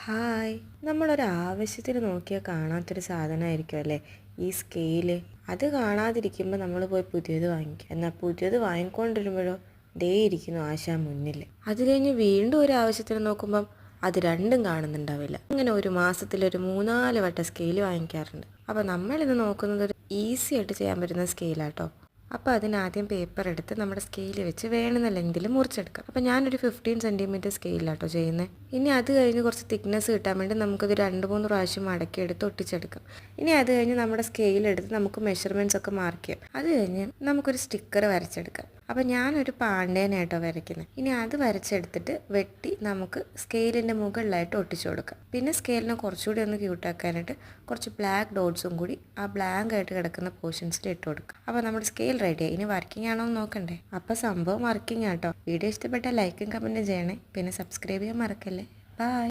Hi, നമ്മളൊരു ആവശ്യത്തിന് നോക്കിയാൽ കാണാത്തൊരു സാധനമായിരിക്കും അല്ലേ ഈ സ്കെയില്. അത് കാണാതിരിക്കുമ്പോൾ നമ്മൾ പോയി പുതിയത് വാങ്ങിക്കും. എന്നാൽ പുതിയത് വാങ്ങിക്കൊണ്ടിരുമ്പോഴോ ദേ ഇരിക്കുന്നു ആശാൻ മുന്നിൽ. അത് കഴിഞ്ഞ് വീണ്ടും ഒരു ആവശ്യത്തിന് നോക്കുമ്പം അത് രണ്ടും കാണുന്നുണ്ടാവില്ല. അങ്ങനെ ഒരു മാസത്തിലൊരു 3-4 വട്ടം സ്കെയിൽ വാങ്ങിക്കാറുണ്ട്. അപ്പോൾ നമ്മളിത് നോക്കുന്നത് ഒരു ഈസി ആയിട്ട് ചെയ്യാൻ പറ്റുന്ന സ്കെയിലാട്ടോ. അപ്പോൾ അതിനാദ്യം പേപ്പർ എടുത്ത് നമ്മുടെ സ്കെയിൽ വെച്ച് വേണമെന്ന ലെങ്തിൽ മുറിച്ചെടുക്കാം. അപ്പോൾ ഞാനൊരു 15 സെൻറ്റിമീറ്റർ സ്കെയിലാട്ടോ ചെയ്യുന്നത്. ഇനി അത് കഴിഞ്ഞ് കുറച്ച് തിക്നെസ് കിട്ടാൻ വേണ്ടി നമുക്കത് 2-3 പ്രാവശ്യം മടക്കിയെടുത്ത് ഒട്ടിച്ചെടുക്കാം. ഇനി അത് കഴിഞ്ഞ് നമ്മുടെ സ്കെയിലെടുത്ത് നമുക്ക് മെഷർമെൻറ്റ്സ് ഒക്കെ മാർക്ക് ചെയ്യാം. അത് കഴിഞ്ഞ് നമുക്കൊരു സ്റ്റിക്കർ വരച്ചെടുക്കാം. അപ്പോൾ ഞാനൊരു പാണ്ടേനായിട്ടോ വരയ്ക്കുന്നത്. ഇനി അത് വരച്ചെടുത്തിട്ട് വെട്ടി നമുക്ക് സ്കെയിലിൻ്റെ മുകളിലായിട്ട് ഒട്ടിച്ചു കൊടുക്കാം. പിന്നെ സ്കെയിലിനെ കുറച്ചുകൂടി ഒന്ന് ക്യൂട്ടാക്കാനായിട്ട് കുറച്ച് ബ്ലാക്ക് ഡോട്ട്സും കൂടി ആ ബ്ലാങ്ക് ആയിട്ട് കിടക്കുന്ന പോർഷൻസിൽ ഇട്ട് കൊടുക്കാം. അപ്പോൾ നമ്മുടെ സ്കെയിൽ റെഡിയായി. ഇനി വർക്കിംഗ് ആണോ എന്ന് നോക്കണ്ടേ. അപ്പോൾ സംഭവം വർക്കിംഗ് ആട്ടോ. വീഡിയോ ഇഷ്ടപ്പെട്ടാൽ ലൈക്കും കമൻറ്റും ചെയ്യണേ. പിന്നെ സബ്സ്ക്രൈബ് ചെയ്യാൻ മറക്കല്ലേ. ബൈ.